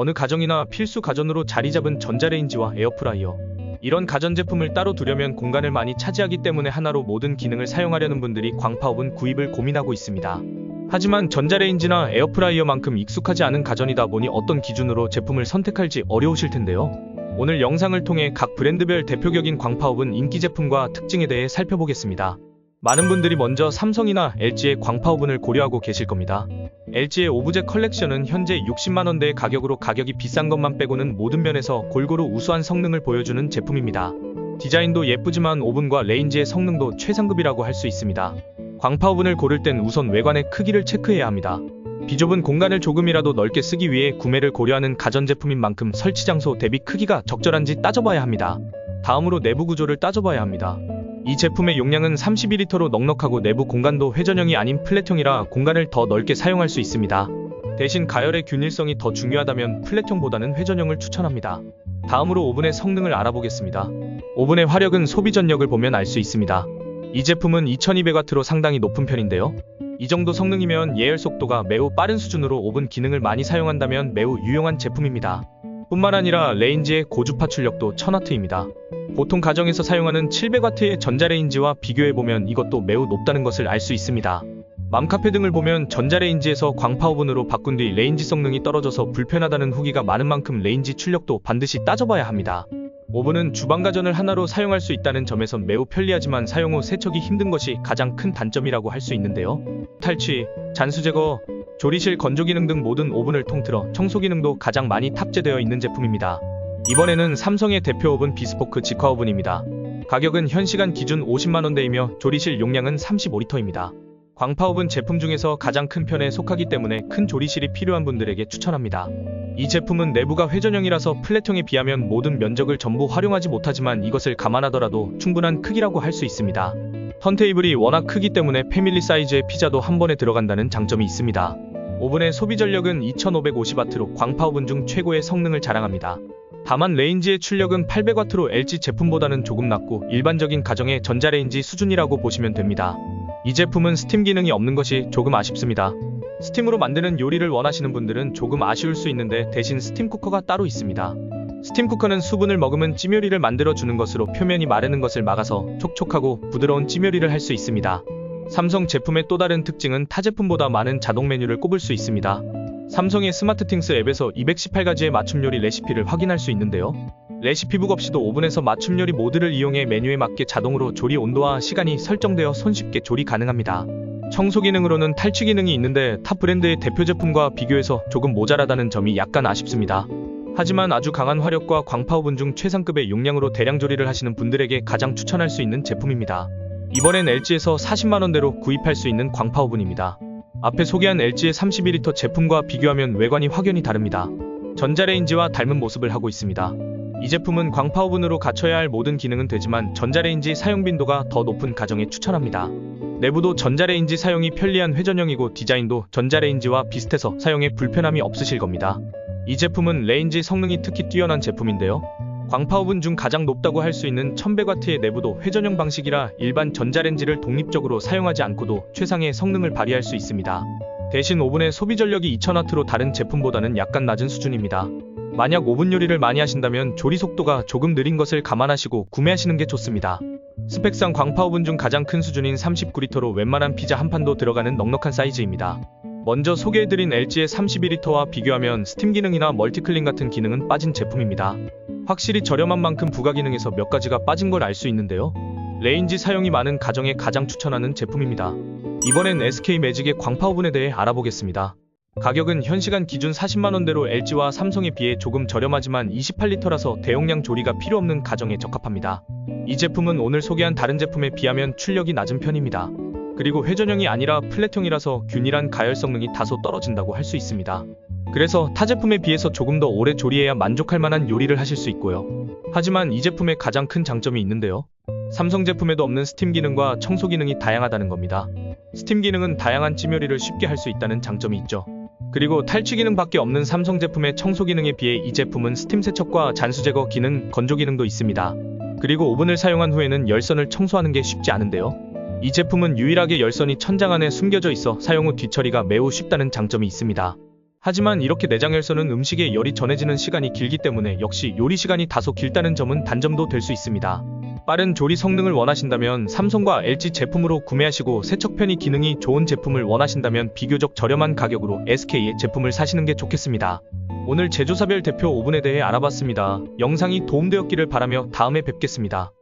어느 가정이나 필수 가전으로 자리 잡은 전자레인지와 에어프라이어. 이런 가전제품을 따로 두려면 공간을 많이 차지하기 때문에 하나로 모든 기능을 사용하려는 분들이 광파오븐 구입을 고민하고 있습니다. 하지만 전자레인지나 에어프라이어만큼 익숙하지 않은 가전이다 보니 어떤 기준으로 제품을 선택할지 어려우실 텐데요. 오늘 영상을 통해 각 브랜드별 대표격인 광파오븐 인기 제품과 특징에 대해 살펴보겠습니다. 많은 분들이 먼저 삼성이나 LG의 광파오븐을 고려하고 계실 겁니다. LG의 오브제 컬렉션은 현재 60만원대의 가격으로 가격이 비싼 것만 빼고는 모든 면에서 골고루 우수한 성능을 보여주는 제품입니다. 디자인도 예쁘지만 오븐과 레인지의 성능도 최상급이라고 할 수 있습니다. 광파오븐을 고를 땐 우선 외관의 크기를 체크해야 합니다. 비좁은 공간을 조금이라도 넓게 쓰기 위해 구매를 고려하는 가전제품인 만큼 설치 장소 대비 크기가 적절한지 따져봐야 합니다. 다음으로 내부 구조를 따져봐야 합니다. 이 제품의 용량은 32리터로 넉넉하고 내부 공간도 회전형이 아닌 플랫형이라 공간을 더 넓게 사용할 수 있습니다. 대신 가열의 균일성이 더 중요하다면 플랫형보다는 회전형을 추천합니다. 다음으로 오븐의 성능을 알아보겠습니다. 오븐의 화력은 소비 전력을 보면 알 수 있습니다. 이 제품은 2200W로 상당히 높은 편인데요. 이 정도 성능이면 예열 속도가 매우 빠른 수준으로 오븐 기능을 많이 사용한다면 매우 유용한 제품입니다. 뿐만 아니라 레인지의 고주파 출력도 1000W입니다. 보통 가정에서 사용하는 700W의 전자레인지와 비교해보면 이것도 매우 높다는 것을 알 수 있습니다. 맘카페 등을 보면 전자레인지에서 광파오븐으로 바꾼 뒤 레인지 성능이 떨어져서 불편하다는 후기가 많은 만큼 레인지 출력도 반드시 따져봐야 합니다. 오븐은 주방 가전을 하나로 사용할 수 있다는 점에선 매우 편리하지만 사용 후 세척이 힘든 것이 가장 큰 단점이라고 할 수 있는데요. 탈취, 잔수 제거, 조리실 건조 기능 등 모든 오븐을 통틀어 청소 기능도 가장 많이 탑재되어 있는 제품입니다. 이번에는 삼성의 대표 오븐 비스포크 직화 오븐입니다. 가격은 현 시간 기준 50만원대이며 조리실 용량은 35리터입니다. 광파오븐 제품 중에서 가장 큰 편에 속하기 때문에 큰 조리실이 필요한 분들에게 추천합니다. 이 제품은 내부가 회전형이라서 플랫형에 비하면 모든 면적을 전부 활용하지 못하지만 이것을 감안하더라도 충분한 크기라고 할 수 있습니다. 턴테이블이 워낙 크기 때문에 패밀리 사이즈의 피자도 한 번에 들어간다는 장점이 있습니다. 오븐의 소비 전력은 2550W로 광파오븐 중 최고의 성능을 자랑합니다. 다만 레인지의 출력은 800W로 LG 제품보다는 조금 낮고 일반적인 가정의 전자레인지 수준이라고 보시면 됩니다. 이 제품은 스팀 기능이 없는 것이 조금 아쉽습니다. 스팀으로 만드는 요리를 원하시는 분들은 조금 아쉬울 수 있는데 대신 스팀 쿠커가 따로 있습니다. 스팀 쿠커는 수분을 머금은 찌묘리를 만들어주는 것으로 표면이 마르는 것을 막아서 촉촉하고 부드러운 찌묘리를 할 수 있습니다. 삼성 제품의 또 다른 특징은 타 제품보다 많은 자동 메뉴를 꼽을 수 있습니다. 삼성의 스마트팅스 앱에서 218가지의 맞춤 요리 레시피를 확인할 수 있는데요. 레시피북 없이도 오븐에서 맞춤 요리 모드를 이용해 메뉴에 맞게 자동으로 조리 온도와 시간이 설정되어 손쉽게 조리 가능합니다. 청소 기능으로는 탈취 기능이 있는데 타 브랜드의 대표 제품과 비교해서 조금 모자라다는 점이 약간 아쉽습니다. 하지만 아주 강한 화력과 광파오븐 중 최상급의 용량으로 대량 조리를 하시는 분들에게 가장 추천할 수 있는 제품입니다. 이번엔 LG에서 40만원대로 구입할 수 있는 광파오븐입니다. 앞에 소개한 LG의 32리터 제품과 비교하면 외관이 확연히 다릅니다. 전자레인지와 닮은 모습을 하고 있습니다. 이 제품은 광파오븐으로 갖춰야 할 모든 기능은 되지만 전자레인지 사용 빈도가 더 높은 가정에 추천합니다. 내부도 전자레인지 사용이 편리한 회전형이고 디자인도 전자레인지와 비슷해서 사용에 불편함이 없으실 겁니다. 이 제품은 레인지 성능이 특히 뛰어난 제품인데요. 광파오븐 중 가장 높다고 할 수 있는 1100W의 내부도 회전형 방식이라 일반 전자레인지를 독립적으로 사용하지 않고도 최상의 성능을 발휘할 수 있습니다. 대신 오븐의 소비 전력이 2000W로 다른 제품보다는 약간 낮은 수준입니다. 만약 오븐 요리를 많이 하신다면 조리 속도가 조금 느린 것을 감안하시고 구매하시는 게 좋습니다. 스펙상 광파오븐 중 가장 큰 수준인 39리터로 웬만한 피자 한 판도 들어가는 넉넉한 사이즈입니다. 먼저 소개해드린 LG의 32리터와 비교하면 스팀 기능이나 멀티클린 같은 기능은 빠진 제품입니다. 확실히 저렴한 만큼 부가 기능에서 몇 가지가 빠진 걸 알 수 있는데요. 레인지 사용이 많은 가정에 가장 추천하는 제품입니다. 이번엔 SK매직의 광파오븐에 대해 알아보겠습니다. 가격은 현 시간 기준 40만원대로 LG와 삼성에 비해 조금 저렴하지만 28리터라서 대용량 조리가 필요 없는 가정에 적합합니다. 이 제품은 오늘 소개한 다른 제품에 비하면 출력이 낮은 편입니다. 그리고 회전형이 아니라 플랫형이라서 균일한 가열 성능이 다소 떨어진다고 할 수 있습니다. 그래서 타 제품에 비해서 조금 더 오래 조리해야 만족할 만한 요리를 하실 수 있고요. 하지만 이 제품의 가장 큰 장점이 있는데요. 삼성 제품에도 없는 스팀 기능과 청소 기능이 다양하다는 겁니다. 스팀 기능은 다양한 찌묘리를 쉽게 할 수 있다는 장점이 있죠. 그리고 탈취 기능밖에 없는 삼성 제품의 청소 기능에 비해 이 제품은 스팀 세척과 잔수 제거 기능, 건조 기능도 있습니다. 그리고 오븐을 사용한 후에는 열선을 청소하는 게 쉽지 않은데요. 이 제품은 유일하게 열선이 천장 안에 숨겨져 있어 사용 후 뒤처리가 매우 쉽다는 장점이 있습니다. 하지만 이렇게 내장열선은 음식에 열이 전해지는 시간이 길기 때문에 역시 요리 시간이 다소 길다는 점은 단점도 될 수 있습니다. 빠른 조리 성능을 원하신다면 삼성과 LG 제품으로 구매하시고 세척 편의 기능이 좋은 제품을 원하신다면 비교적 저렴한 가격으로 SK의 제품을 사시는 게 좋겠습니다. 오늘 제조사별 대표 오븐에 대해 알아봤습니다. 영상이 도움되었기를 바라며 다음에 뵙겠습니다.